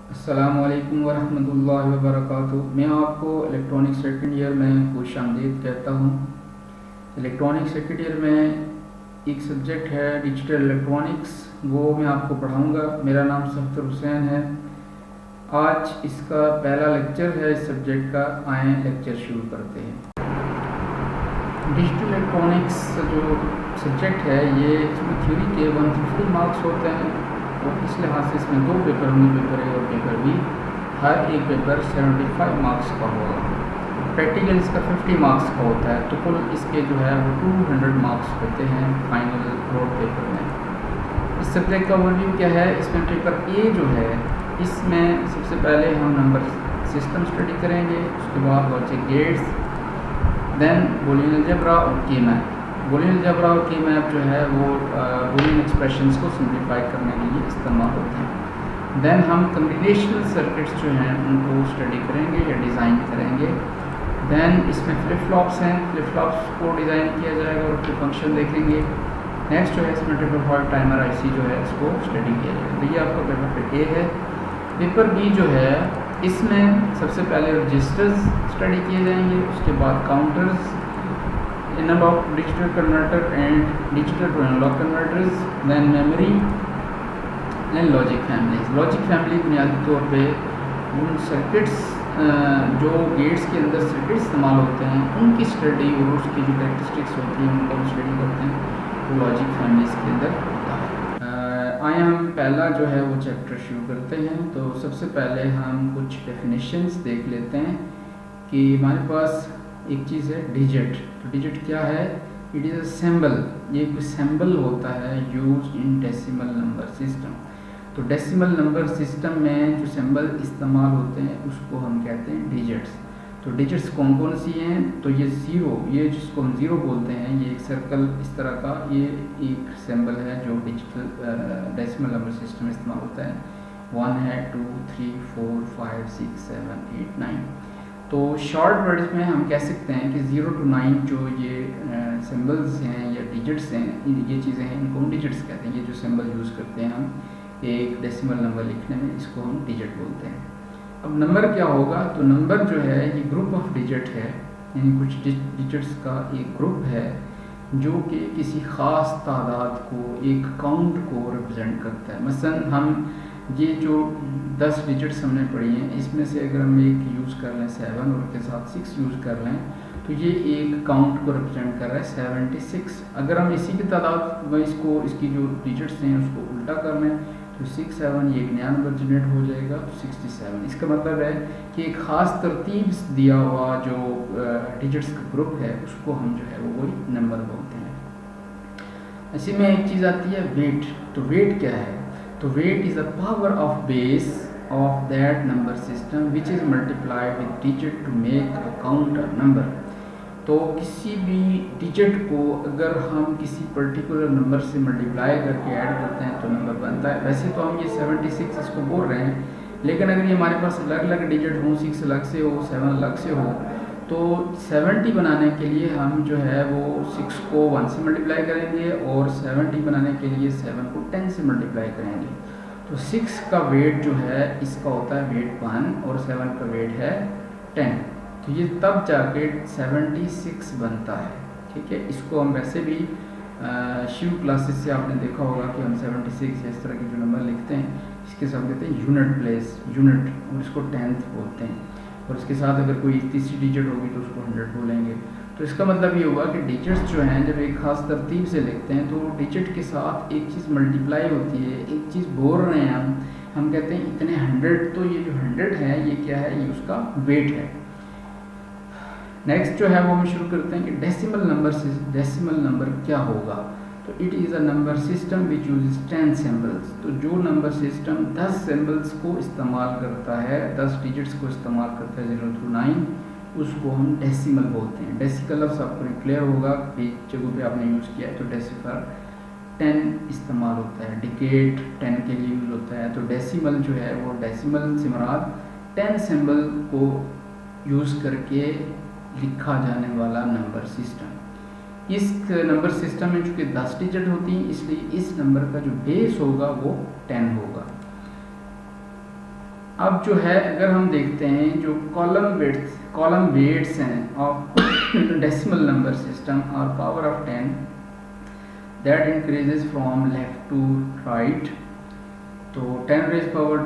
अस्सलामुअलैकुम वरहमतुल्लाहि वबरकातुहू। मैं आपको इलेक्ट्रॉनिक सेकंड ईयर में खुशामदीद कहता हूँ। इलेक्ट्रॉनिक सेकंड ईयर में एक सब्जेक्ट है डिजिटल इलेक्ट्रॉनिक्स, वो मैं आपको पढ़ाऊँगा। मेरा नाम सफ़दर हुसैन है। आज इसका पहला लेक्चर है इस सब्जेक्ट का। आए लेक्चर शुरू करते हैं। डिजिटल इलेक्ट्रॉनिक्स जो सब्जेक्ट है ये इसमें थ्योरी के 150 मार्क्स होते हैं और इस लिहाज से इसमें 2 पेपर होंगे, पेपर ए और पेपर बी। हर एक पेपर 75 मार्क्स का होगा। प्रैक्टिकल इसका 50 मार्क्स का होता है, तो कुल इसके जो है वो 200 मार्क्स होते हैं फाइनल रोड पेपर में। इस सब्जेक्ट का ओवरव्यू क्या है, इसमें पेपर ए जो है इसमें सबसे पहले हम नंबर सिस्टम स्टडी करेंगे, उसके बाद logic gates, then Boolean algebra और की मैप। बूलियन अलजेब्रा और की मैप जो है वो बूलियन एक्सप्रेशंस को सिंप्लीफाई करने के लिए इस्तेमाल होते हैं। देन हम कम्बिनेशनल सर्किट्स जो हैं उनको स्टडी करेंगे या डिज़ाइन करेंगे। देन इसमें फ्लिप फ्लॉप्स हैं, फ्लिप फ्लॉप्स को डिज़ाइन किया जाएगा और उसके फंक्शन देखेंगे। नेक्स्ट जो है इसमें ट्रिपल फॉल्ट टाइमर आईसी जो है इसको स्टडी किया जाएगा। तो ये आपका पेपर ए है। पेपर बी जो है इसमें सबसे पहले रजिस्टर्स स्टडी किए जाएंगे, उसके बाद counters, analogue digital converter and digital to analogue converters, then memory, then logic families. Logic family बुनियादी तौर पे उन सर्किट्स जो गेट्स के अंदर सर्किट इस्तेमाल होते हैं उनकी स्टडी और उसकी जो कैरेक्टरिस्टिक्स होती हैं उनको हम स्टडी करते हैं, वो लॉजिक फैमिलीज के अंदर होता है। आए हम पहला जो है वो चैप्टर शुरू करते हैं। तो सबसे पहले हम कुछ डेफिनेशंस देख लेते हैं कि हमारे पास एक चीज़ है डिजिट। तो डिजिट क्या है? It is a symbol. ये कोई सिंबल होता है use in decimal number system. तो डेसिमल नंबर सिस्टम में जो सिंबल इस्तेमाल होते हैं उसको हम कहते हैं डिजिट्स। तो डिजिट्स कौन कौन सी हैं? तो ये ज़ीरो, ये जिसको हम ज़ीरो बोलते हैं, ये एक सर्कल इस तरह का, ये एक सिंबल है जो डिजिटल डेसिमल नंबर सिस्टम में इस्तेमाल होता है। 1 है, 2, 3, 4, 5, 6, 7, 8, 9। तो शॉर्ट वर्ड्स में हम कह सकते हैं कि 0 to 9 जो ये सिंबल्स हैं या डिजिट्स हैं, ये चीज़ें हैं, इनको हम डिजिट्स कहते हैं। ये जो सिंबल यूज़ करते हैं हम एक डेसिमल नंबर लिखने में, इसको हम डिजिट बोलते हैं। अब नंबर क्या होगा? तो नंबर जो है ये ग्रुप ऑफ डिजिट है, यानी कुछ डिजिट्स का एक ग्रुप है जो कि किसी ख़ास तादाद को, एक काउंट को रिप्रेजेंट करता है। मसलन हम ये जो 10 डिजिट्स हमने पढ़ी हैं, इसमें से अगर हम एक यूज़ कर लें 7 और उसके साथ 6 यूज़ कर लें, तो ये एक काउंट को रिप्रेजेंट कर रहा है 76। अगर हम इसी की तादाद में इसको, इसकी जो डिजिट्स हैं उसको उल्टा कर लें तो 6, 7, ये एक नया नंबर जनरेट हो जाएगा, तो 67। इसका मतलब है कि एक ख़ास तरतीब दिया हुआ जो डिजिट्स का ग्रुप है उसको हम जो है वो वही नंबर बोलते हैं। इसी में एक चीज़ आती है वेट। तो वेट क्या है? तो weight is the power of base of that number system which is multiplied with digit to make a count a number. तो किसी भी डिजिट को अगर हम किसी पर्टिकुलर नंबर से मल्टीप्लाई करके ऐड करते हैं तो नंबर बनता है। वैसे तो हम ये 76 इसको बोल रहे हैं, लेकिन अगर ये हमारे पास अलग अलग डिजिट हों, 6 अलग से हो, 7 अलग से हो, तो 70 बनाने के लिए हम जो है वो 6 को 1 से मल्टीप्लाई करेंगे और 70 बनाने के लिए 7 को 10 से मल्टीप्लाई करेंगे। तो 6 का वेट जो है इसका होता है वेट 1 और 7 का वेट है 10। तो ये तब जाके 76 बनता है। ठीक है, इसको हम वैसे भी शिव क्लासेस से आपने देखा होगा कि हम 76 इस तरह के जो नंबर लिखते हैं इसके साथ कहते हैं यूनिट प्लेस, यूनिट, और इसको 10th बोलते हैं। और इसके साथ अगर कोई तीसरी डिजिट होगी तो उसको 100 बोलेंगे। तो इसका मतलब ये हुआ कि डिजिट्स जो हैं जब एक ख़ास तरतीब से लिखते हैं तो डिजिट के साथ एक चीज़ मल्टीप्लाई होती है, एक चीज़ बोल रहे हैं हम कहते हैं इतने 100। तो ये जो 100 है ये क्या है? ये उसका वेट है। नेक्स्ट जो है वो हम शुरू करते हैं कि डेसिमल नंबर से डेसिमल नंबर क्या होगा। तो it is a number system which use 10 symbols. तो जो नंबर सिस्टम 10 सिम्बल्स को इस्तेमाल करता है, 10 डिजिट्स को इस्तेमाल करता है 0 to 9, उसको हम डेसिमल बोलते हैं। डेसी का लफ्ज़ आपको क्लियर होगा, एक जगह पे आपने यूज़ किया है। तो डेसिफर 10 इस्तेमाल होता है, डिकेट 10 के लिए यूज़ होता है। तो डेसिमल जो है वो डेसिमल से मुराद 10 सिम्बल को यूज़ करके लिखा जाने वाला नंबर सिस्टम। इस नंबर सिस्टम में चूँकि 10 डिजिट होती हैं इसलिए इस नंबर का जो बेस होगा वो 10 होगा। अब जो है अगर हम देखते हैं जो कॉलम वेट्स हैं ऑफ डेसिमल नंबर सिस्टम और power of 10 that increases from left to right, तो 10 रेज पावर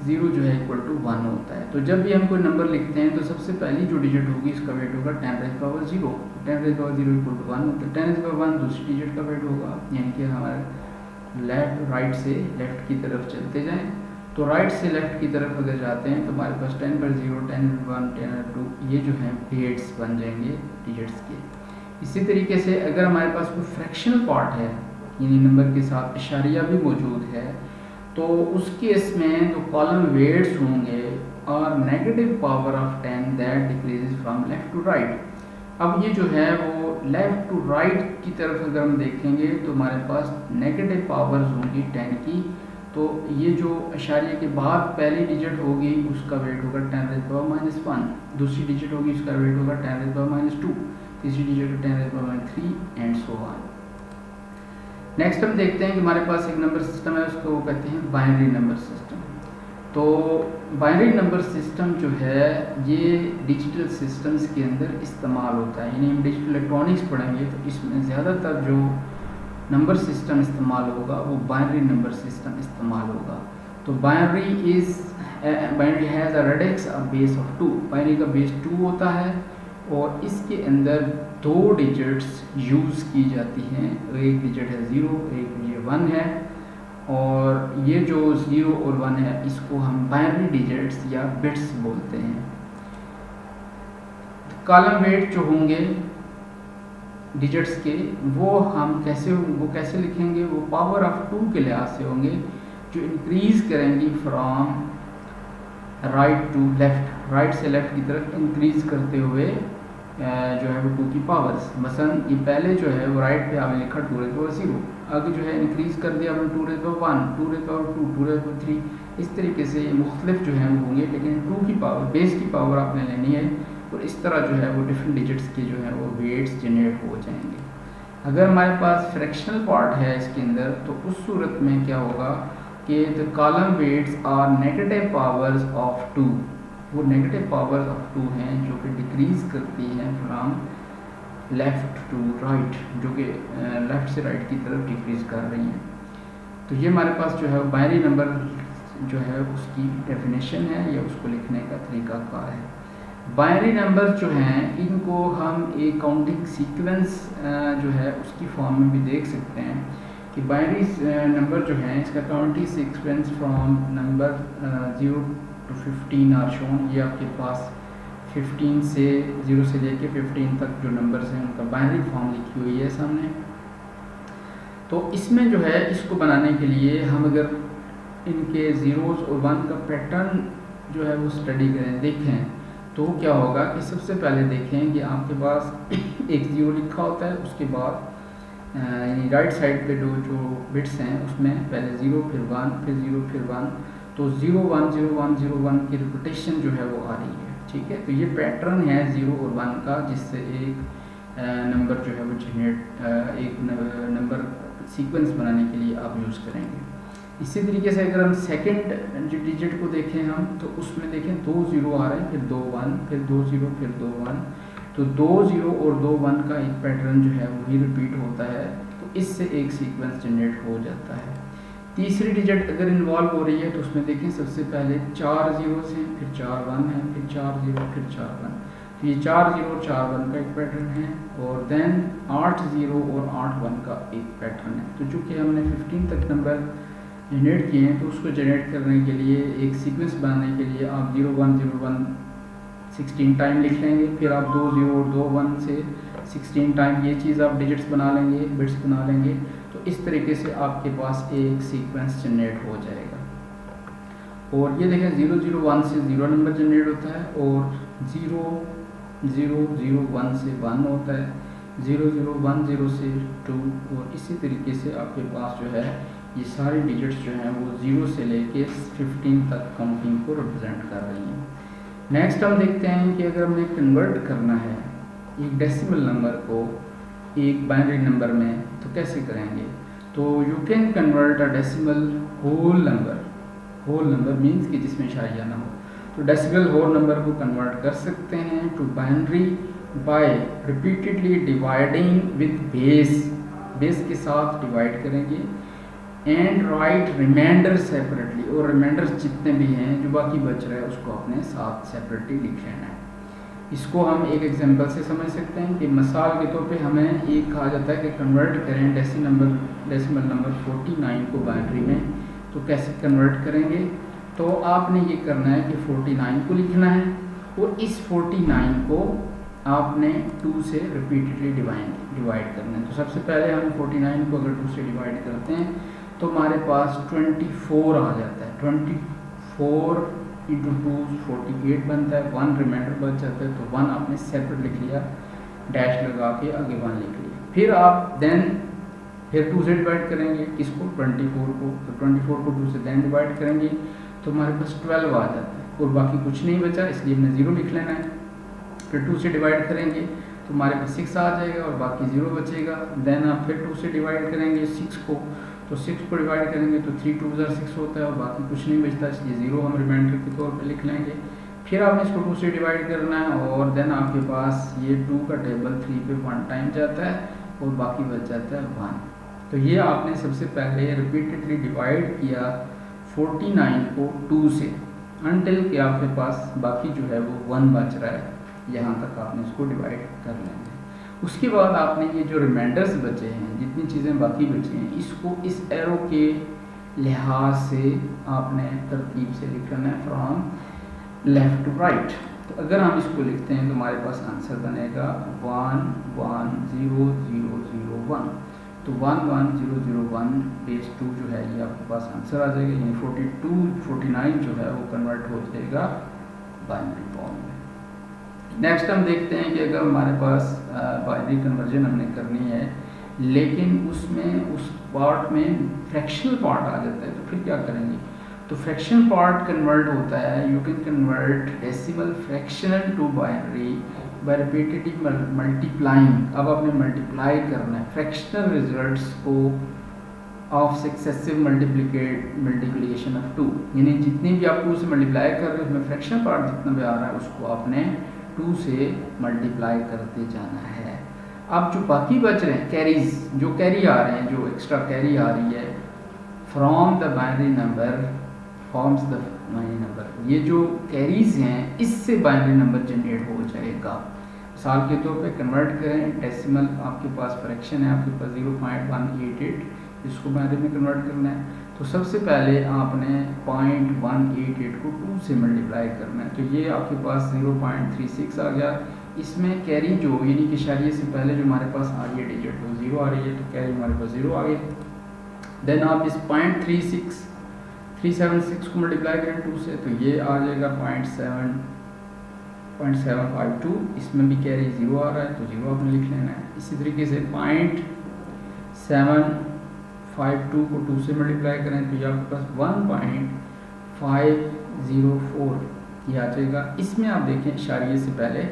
0 जो है इक्वल टू 1 होता है। तो जब भी हम कोई नंबर लिखते हैं तो सबसे पहली जो डिजिट होगी इसका वेट होगा 10 raise power 0, 10 raise power 0 equal to 1 होता है। 10 रेज पावर 1 दूसरी डिजिट का वेट होगा, यानी कि हमारे राइट से लेफ्ट की तरफ चलते जाएं, तो राइट से लेफ्ट की तरफ अगर जाते हैं तो हमारे पास 10 पर 0, 10 पर 1, 10 पर 2 ये जो हैं वेट्स बन जाएंगे डिजिट्स के। इसी तरीके से अगर हमारे पास कोई फ्रैक्शनल पार्ट है यानी नंबर के साथ इशारिया भी मौजूद है, तो उस केस में जो कॉलम वेट्स होंगे और negative power of 10 that decreases from left to right. अब ये जो है वो लेफ्ट टू राइट की तरफ अगर हम देखेंगे तो हमारे पास नेगेटिव पावर्स होंगी 10 की, तो ये जो इशारिया के बाद पहली डिजिट होगी उसका वेट होगा 10 रेज़ पावर -1, दूसरी डिजिट होगी उसका वेट होगा 10 रेज़ पावर -2, तीसरी digit 10 rays power -3 and so on. Next हम देखते हैं कि हमारे पास एक नंबर सिस्टम है, उसको कहते हैं बाइनरी नंबर सिस्टम। तो बाइनरी नंबर सिस्टम जो है ये डिजिटल सिस्टम्स के अंदर इस्तेमाल होता है, यानी हम डिजिटल इलेक्ट्रॉनिक्स पढ़ेंगे तो इसमें ज़्यादातर जो नंबर सिस्टम इस्तेमाल होगा वो बाइनरी नंबर सिस्टम इस्तेमाल होगा। तो binary has a radix a base of 2, binary का बेस 2 होता है और इसके अंदर 2 डिजिट्स यूज़ की जाती हैं, एक डिजिट है 0, एक ये 1 है, और ये जो 0 और 1 है इसको हम बाइनरी डिजिट्स या बिट्स बोलते हैं। कॉलम वेट जो होंगे डिजिट्स के वो कैसे लिखेंगे, वो पावर ऑफ 2 के लिहाज से होंगे, जो इंक्रीज करेंगी from right to left, right से लेफ्ट की तरफ इंक्रीज करते हुए जो है वो 2 की पावर्स। मसलन ये पहले जो है वो राइट पे आपने लिखा 2 रेज़ पावर 0, आगे जो है इंक्रीज कर दिया आपने 2 rays power 1, 2 rays power 2, 2 rays power 3, इस तरीके से मुख्तलिफ जो है वो होंगे, लेकिन 2 की पावर बेस की पावर आपने लेनी है और इस तरह जो है वो डिफरेंट डिजिट्स के जो है वो वेट्स जनरेट हो जाएंगे। अगर हमारे पास फ्रैक्शनल पार्ट है इसके अंदर तो उस सूरत में क्या होगा कि the column weights are negative powers of 2, वो नेगेटिव पावर्स ऑफ 2 हैं जो कि डिक्रीज करती हैं फ्रॉम लेफ़्ट टू राइट, जो कि लेफ़्ट से राइट की तरफ डिक्रीज कर रही हैं। तो ये हमारे पास जो है बाइनरी नंबर जो है उसकी डेफिनेशन है या उसको लिखने का तरीक़ाकार है। बाइनरी नंबर जो हैं इनको हम एक काउंटिंग सीक्वेंस जो है उसकी फॉर्म में भी देख सकते हैं कि बाइनरी नंबर जो हैं इसका counting sequence from number 0 to 15 are shown. ये आपके पास 15 से 0 से लेके 15 तक जो नंबर्स हैं उनका बाइनरी फॉर्म लिखी हुई है सामने। तो इसमें जो है इसको बनाने के लिए हम अगर इनके ज़ीरोज़ और 1 का पैटर्न जो है वो स्टडी करें, देखें, तो क्या होगा कि सबसे पहले देखें कि आपके पास एक 0 लिखा होता है, उसके बाद यानी राइट साइड पे जो बिट्स हैं उसमें पहले 0 फिर 1 फिर 0 फिर 1, तो 0 1 0 1 0 1 की रिपीटेशन जो है वो आ रही है। ठीक है, तो ये पैटर्न है 0 और 1 का, जिससे एक नंबर जो है वो जनरेट एक नंबर सीक्वेंस बनाने के लिए आप यूज़ करेंगे। इसी तरीके से अगर हम सेकंड जो डिजिट को देखें हम, तो उसमें देखें 2 0 आ रहे हैं, फिर 2 1 फिर 2 0 फिर 2 1, तो 2 0 और 2 1 का एक पैटर्न जो है वही रिपीट होता है, तो इससे एक सीक्वेंस जनरेट हो जाता है। तीसरी डिजिट अगर इन्वॉल्व हो रही है तो उसमें देखें सबसे पहले 4 ज़ीरोज़ हैं, फिर 4 1 हैं, फिर 4 0 फिर 4 1, तो ये 4 0 और 4 1 का एक पैटर्न है, और देन 8 0 और 8 1 का एक पैटर्न है। तो चूँकि हमने 15 तक नंबर जनरेट किए हैं तो उसको जनरेट करने के लिए एक सीक्वेंस बनाने के लिए आप 0 1 0 1 16 टाइम लिख लेंगे, फिर आप 2 0 और 2 1 से 16 टाइम ये चीज़ आप डिजिट्स बना लेंगे, बिट्स बना लेंगे, तो इस तरीके से आपके पास एक सीक्वेंस जनरेट हो जाएगा। और ये देखें 0 0 1 से 0 नंबर जनरेट होता है, और 0 0 0 1 से 1 होता है, 0 0 1 0 से 2, और इसी तरीके से आपके पास जो है ये सारी डिजिट्स जो हैं वो 0 से लेके 15 तक काउंटिंग को रिप्रेजेंट कर रही हैं। नेक्स्ट हम देखते हैं कि अगर हमने कन्वर्ट करना है एक डेसिमल नंबर को एक बाइनरी नंबर में तो कैसे करेंगे। तो you can convert a decimal whole number whole number means कि जिसमें इशारिया ना हो। तो डेसिमल होल नंबर को कन्वर्ट कर सकते हैं to binary by repeatedly dividing with base के साथ डिवाइड करेंगे एंड राइट रिमाइंडर सेपरेटली, और रिमाइंडर्स जितने भी हैं जो बाकी बच रहा है उसको अपने साथ सेपरेटली लिख लेना है। इसको हम एक एग्जांपल से समझ सकते हैं कि मिसाल के तौर पे हमें एक कहा जाता है कि कन्वर्ट करें डेसिमल नंबर 49 को बाइनरी में, तो कैसे कन्वर्ट करेंगे। तो आपने ये करना है कि 49 को लिखना है और इस 49 को आपने 2 से रिपीटेडली डिवाइड करना है। तो सबसे पहले हम 49 को अगर 2 से डिवाइड करते हैं तो हमारे पास 24 आ जाता है। 24 इंटू 2 48 बनता है, 1 रिमाइंडर बच जाता है, तो 1 आपने सेपरेट लिख लिया, डैश लगा के आगे 1 लिख लिया। फिर आप फिर 2 से डिवाइड करेंगे किसको, 24 को। तो 24 को 2 से डिवाइड करेंगे तो हमारे पास 12 आ जाता है और बाकी कुछ नहीं बचा, इसलिए हमने 0 लिख लेना है। फिर 2 से डिवाइड करेंगे तो हमारे पास 6 आ जाएगा और बाकी 0 बचेगा। देन आप फिर 2 से डिवाइड करेंगे 6 को, तो 6 को डिवाइड करेंगे तो 3 2 6 होता है और बाकी कुछ नहीं बचता, इसलिए 0 हम रिमाइंडर के तौर पे लिख लेंगे। फिर आपने इसको 2 से डिवाइड करना है और देन आपके पास ये 2 का टेबल 3 पे 1 टाइम जाता है और बाकी बच जाता है 1। तो ये आपने सबसे पहले रिपीटेडली डिवाइड किया 49 को 2 से अनटिल कि आपके पास बाकी जो है वो 1 बच रहा है, यहाँ तक आपने इसको डिवाइड कर लेंगे। उसके बाद आपने ये जो रिमाइंडर्स बचे हैं, जितनी चीज़ें बाकी बची हैं, इसको इस एरो के लिहाज से आपने तरतीब से लिखना है फ्रॉम लेफ़्ट टू राइट। तो अगर हम इसको लिखते हैं तो हमारे पास आंसर बनेगा 1 1 0 0 0 1। तो 1 1 0 0 1 बेस 2 जो है ये आपके पास आंसर आ जाएगा, यानी 49 जो है वो कन्वर्ट हो जाएगा बाइनरी फॉर्म में। नेक्स्ट हम देखते हैं कि अगर हमारे पास बाइनरी कन्वर्जन हमने करनी है लेकिन उसमें उस पार्ट में फ्रैक्शनल पार्ट आ जाता है, तो फिर क्या करेंगे। तो फ्रैक्शनल पार्ट कन्वर्ट होता है, you can convert decimal fractional to binary by repeatedly multiplying. अब आपने मल्टीप्लाई करना है फ्रैक्शनल रिजल्ट्स को ऑफ सक्सेसिव मल्टीप्लिकेशन ऑफ 2, यानी जितनी भी आप 2 से मल्टीप्लाई कर रहे हो उसमें फ्रैक्शनल पार्ट जितना भी आ रहा है उसको आपने 2 से मल्टीप्लाई करते जाना है। अब जो बाकी बच रहे हैं कैरीज, जो कैरी आ रहे हैं, जो एक्स्ट्रा कैरी आ रही है from the binary number forms the binary number, ये जो कैरीज हैं इससे बाइनरी नंबर जनरेट हो जाएगा। मिसाल के तौर पे कन्वर्ट करें, डेसिमल आपके पास फ्रैक्शन है, आपके पास 0.188, इसको बाइनरी में कन्वर्ट करना है। तो सबसे पहले आपने 0.188 को 2 से मल्टीप्लाई करना है, तो ये आपके पास 0.36 आ गया। इसमें कैरी जो यानी कि इशारिये से पहले जो हमारे पास आ रही है डिजिट वो 0 आ रही है, तो कैरी हमारे पास 0 आ गया। देन आप इस 0.376 को मल्टीप्लाई करें 2 से, तो ये आ जाएगा 0.752, इसमें भी कैरी 0 आ रहा है, तो 0 आपने लिख लेना है। इसी तरीके से 0.752 को 2 से मल्टीप्लाई करें तो ये आपके पास 1.504 ये आ जाएगा। इसमें आप देखें इशारिये से पहले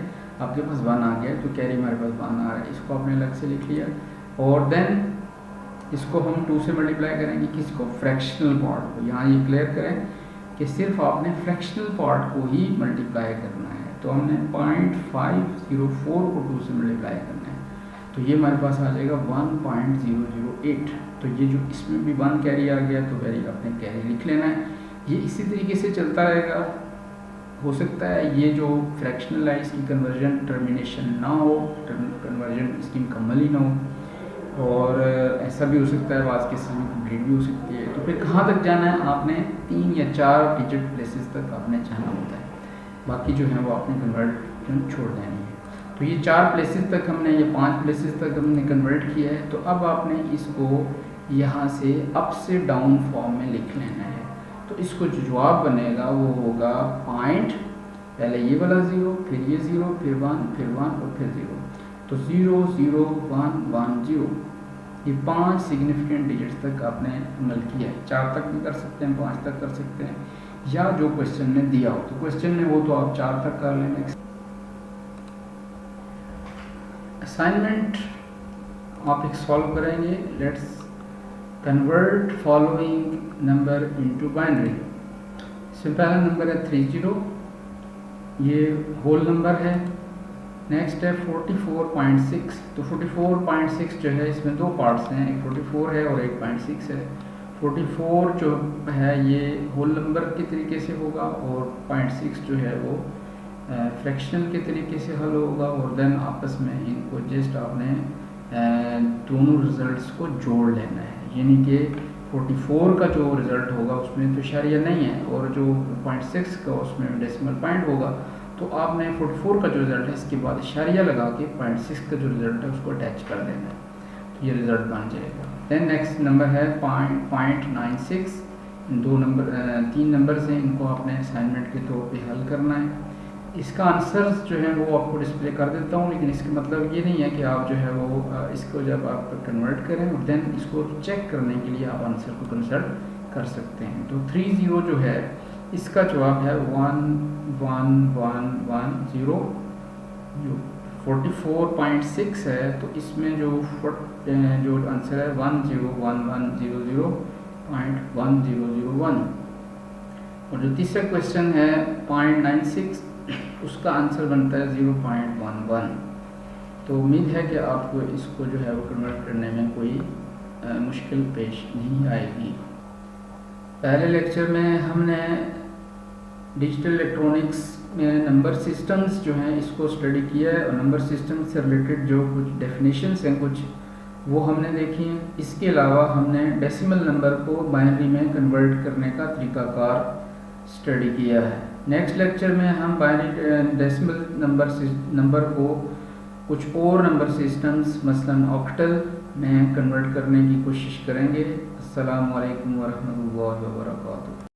आपके पास 1 आ गया, तो कैरी हमारे पास 1 आ रहा है, इसको आपने अलग से लिख लिया। और देन इसको हम 2 से मल्टीप्लाई करेंगे किसको, फ्रैक्शनल पार्ट को। यहाँ ये क्लियर करें कि सिर्फ आपने फ्रैक्शनल पार्ट को ही मल्टीप्लाई करना है, तो हमने 0.504 को 2 से मल्टीप्लाई करना है, तो ये हमारे पास आ जाएगा 1.008। तो ये जो इसमें भी 1 कैरी आ गया, तो कैरी अपने कैरी लिख लेना है। ये इसी तरीके से चलता रहेगा। हो सकता है ये जो फ्रैक्शनल है इसकी कन्वर्जन टर्मिनेशन ना हो, कन्वर्जन इसकी मुकम्मल ही ना हो, और ऐसा भी हो सकता है बाज़ केसेस में कंप्लीट भी हो सकती है। तो फिर कहाँ तक जाना है, आपने 3 या 4 डिजिट प्लेसेस तक आपने जाना होता है, बाकी जो है वो आपने कन्वर्जन छोड़ देनी है। तो ये 4 प्लेसेस तक हमने, ये 5 प्लेसेस तक हमने कन्वर्ट किया है। तो अब आपने इसको यहाँ से अप से डाउन फॉर्म में लिख लेना है। तो इसको जो जवाब बनेगा वो होगा पॉइंट, पहले ये वाला 0, फिर ये 0, फिर 1, फिर 1 और फिर 0। तो 0 0 1 1 0, ये 5 सिग्निफिकेंट डिजिट्स तक आपने अमल किया है। 4 तक भी कर सकते हैं, 5 तक कर सकते हैं, या जो क्वेश्चन में दिया हो। तो क्वेश्चन में वो तो आप 4 तक कर लेंगे। असाइनमेंट आप एक सॉल्व करेंगे। Let's convert following number into binary. इसमें पहला नंबर है 30, ये होल नंबर है। नेक्स्ट है 44.6, तो 44.6 जो है इसमें दो पार्ट्स हैं, एक 44 है और एक 0.6 है। 44 जो है ये होल नंबर के तरीके से होगा और 0.6 जो है वो फ्रैक्शनल के तरीके से हल होगा, और देन आपस में इनको जस्ट आपने दोनों रिजल्ट्स को जोड़ लेना है, यानी कि 44 का जो रिज़ल्ट होगा उसमें तो इशारिया नहीं है और जो 0.6 का उसमें डेसिमल पॉइंट होगा, तो आपने 44 का जो रिज़ल्ट है इसके बाद इशारिया लगा के 0.6 का जो रिज़ल्ट है उसको अटैच कर देना है, तो ये रिज़ल्ट बन जाएगा। देन नेक्स्ट नंबर है 0.96, दो नंबर 3 नंबर हैं, इनको आपने असाइनमेंट के तौर पे हल करना है। इसका आंसर्स जो है वो आपको डिस्प्ले कर देता हूँ, लेकिन इसका मतलब ये नहीं है कि आप जो है वो इसको जब आप कन्वर्ट करें और देन इसको चेक करने के लिए आप आंसर को कंसल्ट कर सकते हैं। तो 30 जो है इसका जवाब है 11110, जो 44.6 है, तो इसमें जो आंसर है 1011001, और जो तीसरा क्वेश्चन है 0.96, उसका आंसर बनता है 0.11। तो उम्मीद है कि आपको इसको जो है वो कन्वर्ट करने में कोई मुश्किल पेश नहीं आएगी। पहले लेक्चर में हमने डिजिटल इलेक्ट्रॉनिक्स में नंबर सिस्टम्स जो हैं इसको स्टडी किया है, और नंबर सिस्टम से रिलेटेड जो कुछ डेफिनेशंस हैं कुछ वो हमने देखी हैं। इसके अलावा हमने डेसिमल नंबर को बाइनरी में कन्वर्ट करने का तरीकाकार स्टडी किया है। नेक्स्ट लेक्चर में हम बाइनरी डेसिमल नंबर को कुछ और नंबर सिस्टम्स मसलन ऑक्टल में कन्वर्ट करने की कोशिश करेंगे। अस्सलामु अलैकुम वरहमतुल्लाहि वबरकातुहू।